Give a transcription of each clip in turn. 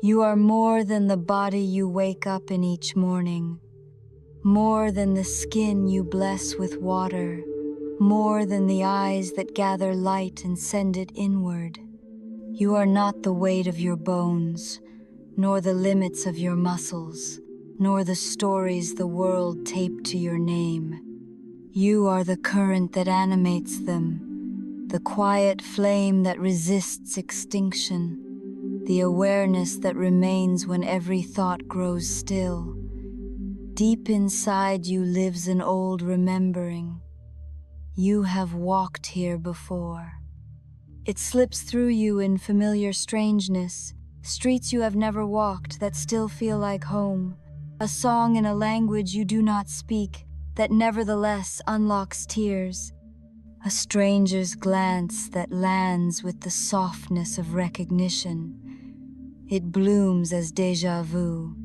You are more than the body you wake up in each morning, more than the skin you bless with water, more than the eyes that gather light and send it inward. You are not the weight of your bones, nor the limits of your muscles, nor the stories the world taped to your name. You are the current that animates them, the quiet flame that resists extinction, the awareness that remains when every thought grows still. Deep inside you lives an old remembering. You have walked here before. It slips through you in familiar strangeness, streets you have never walked that still feel like home, a song in a language you do not speak that nevertheless unlocks tears, a stranger's glance that lands with the softness of recognition. It blooms as déjà vu,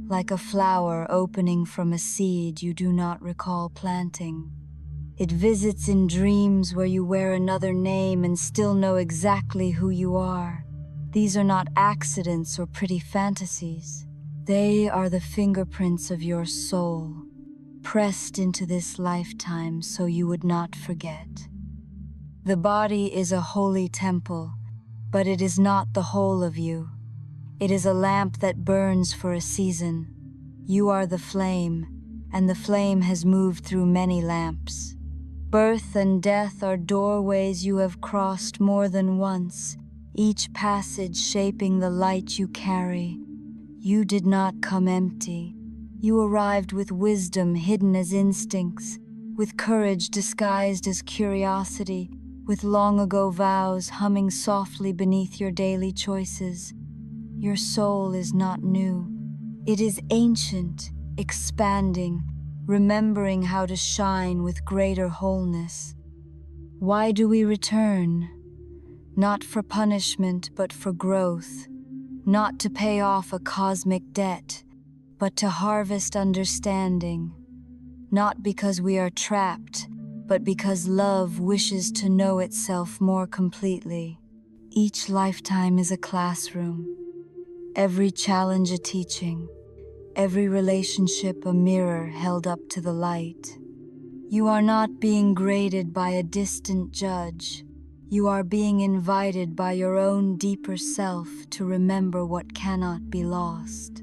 like a flower opening from a seed you do not recall planting. It visits in dreams where you wear another name and still know exactly who you are. These are not accidents or pretty fantasies. They are the fingerprints of your soul, pressed into this lifetime so you would not forget. The body is a holy temple, but it is not the whole of you. It is a lamp that burns for a season. You are the flame, and the flame has moved through many lamps. Birth and death are doorways you have crossed more than once, each passage shaping the light you carry. You did not come empty. You arrived with wisdom hidden as instincts, with courage disguised as curiosity, with long-ago vows humming softly beneath your daily choices. Your soul is not new. It is ancient, expanding, remembering how to shine with greater wholeness. Why do we return? Not for punishment, but for growth. Not to pay off a cosmic debt, but to harvest understanding. Not because we are trapped, but because love wishes to know itself more completely. Each lifetime is a classroom. Every challenge a teaching, every relationship a mirror held up to the light. You are not being graded by a distant judge. You are being invited by your own deeper self to remember what cannot be lost.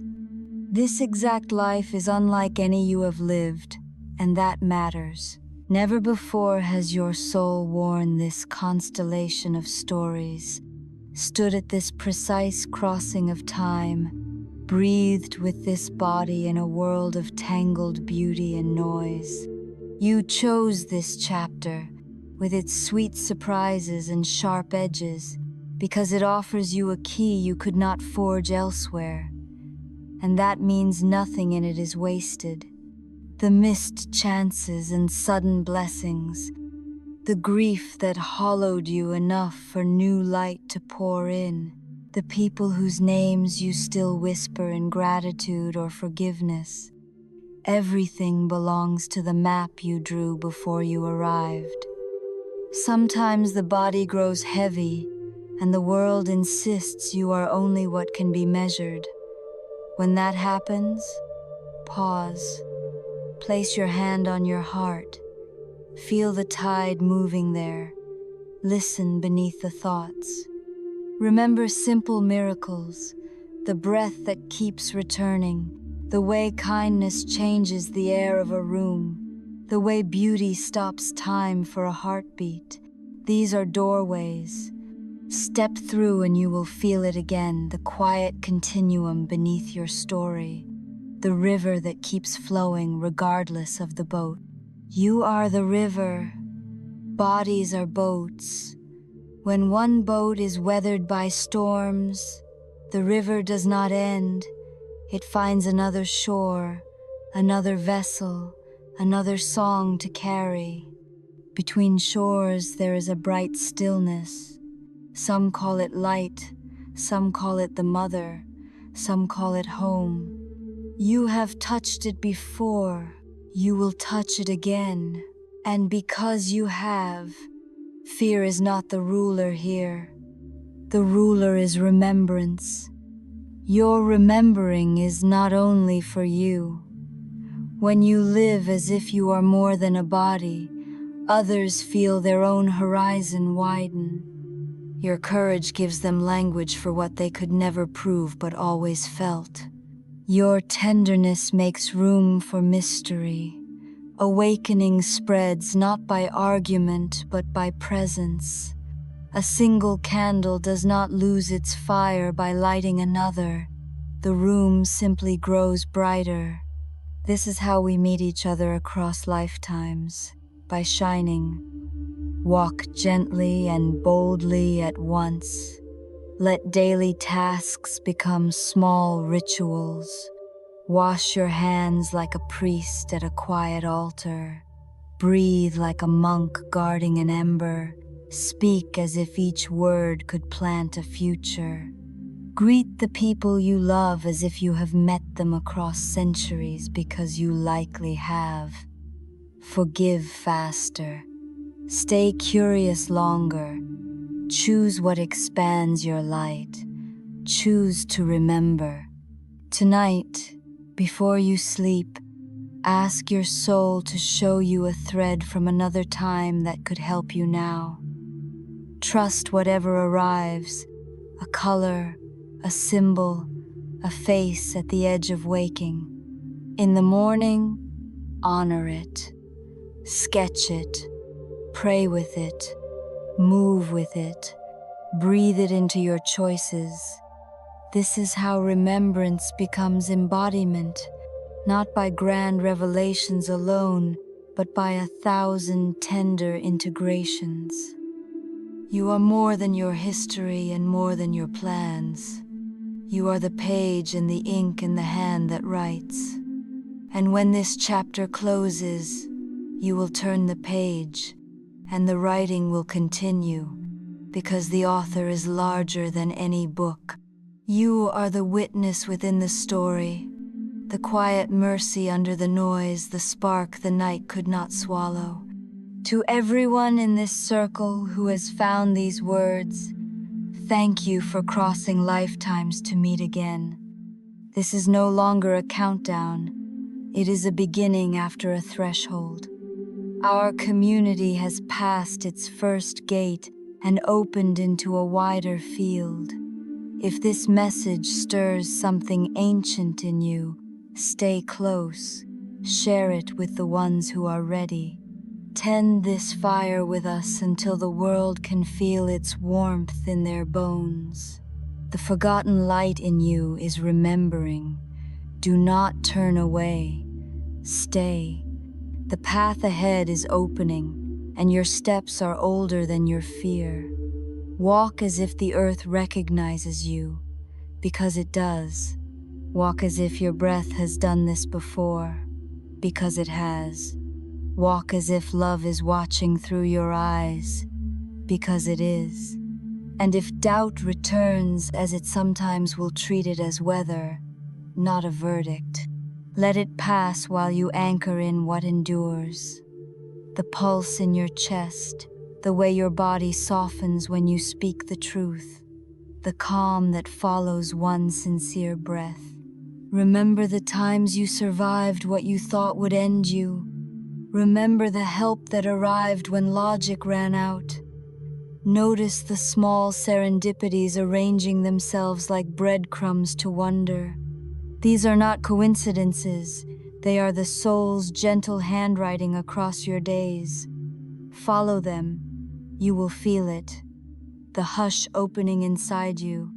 This exact life is unlike any you have lived, and that matters. Never before has your soul worn this constellation of stories, stood at this precise crossing of time, breathed with this body in a world of tangled beauty and noise. You chose this chapter, with its sweet surprises and sharp edges, because it offers you a key you could not forge elsewhere. And that means nothing in it is wasted. The missed chances and sudden blessings, the grief that hollowed you enough for new light to pour in, the people whose names you still whisper in gratitude or forgiveness. Everything belongs to the map you drew before you arrived. Sometimes the body grows heavy, and the world insists you are only what can be measured. When that happens, pause. Place your hand on your heart. Feel the tide moving there. Listen beneath the thoughts. Remember simple miracles, the breath that keeps returning, the way kindness changes the air of a room, the way beauty stops time for a heartbeat. These are doorways. Step through and you will feel it again, the quiet continuum beneath your story, the river that keeps flowing regardless of the boat. You are the river. Bodies are boats. When one boat is weathered by storms, the river does not end. It finds another shore, another vessel, another song to carry. Between shores there is a bright stillness. Some call it light, some call it the mother, some call it home. You have touched it before. You will touch it again. And because you have, fear is not the ruler here. The ruler is remembrance. Your remembering is not only for you. When you live as if you are more than a body, others feel their own horizon widen. Your courage gives them language for what they could never prove but always felt. Your tenderness makes room for mystery. Awakening spreads not by argument but by presence. A single candle does not lose its fire by lighting another. The room simply grows brighter. This is how we meet each other across lifetimes, by shining. Walk gently and boldly at once. Let daily tasks become small rituals. Wash your hands like a priest at a quiet altar. Breathe like a monk guarding an ember. Speak as if each word could plant a future. Greet the people you love as if you have met them across centuries, because you likely have. Forgive faster. Stay curious longer. Choose what expands your light. Choose to remember. Tonight, before you sleep, ask your soul to show you a thread from another time that could help you now. Trust whatever arrives, a color, a symbol, a face at the edge of waking. In the morning, honor it. Sketch it. Pray with it. Move with it. Breathe it into your choices. This is how remembrance becomes embodiment, not by grand revelations alone, but by 1,000 tender integrations. You are more than your history and more than your plans. You are the page and the ink in the hand that writes. And when this chapter closes, you will turn the page, and the writing will continue, because the author is larger than any book. You are the witness within the story, the quiet mercy under the noise, the spark the night could not swallow. To everyone in this circle who has found these words, thank you for crossing lifetimes to meet again. This is no longer a countdown. It is a beginning after a threshold. Our community has passed its first gate and opened into a wider field. If this message stirs something ancient in you, stay close. Share it with the ones who are ready. Tend this fire with us until the world can feel its warmth in their bones. The forgotten light in you is remembering. Do not turn away. Stay. The path ahead is opening, and your steps are older than your fear. Walk as if the earth recognizes you, because it does. Walk as if your breath has done this before, because it has. Walk as if love is watching through your eyes, because it is. And if doubt returns, as it sometimes will, treat it as weather, not a verdict. Let it pass while you anchor in what endures. The pulse in your chest, the way your body softens when you speak the truth, the calm that follows one sincere breath. Remember the times you survived what you thought would end you. Remember the help that arrived when logic ran out. Notice the small serendipities arranging themselves like breadcrumbs to wonder. These are not coincidences. They are the soul's gentle handwriting across your days. Follow them. You will feel it. The hush opening inside you,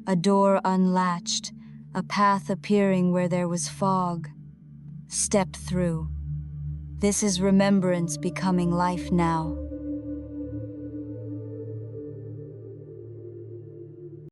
a door unlatched, a path appearing where there was fog. Step through. This is remembrance becoming life now.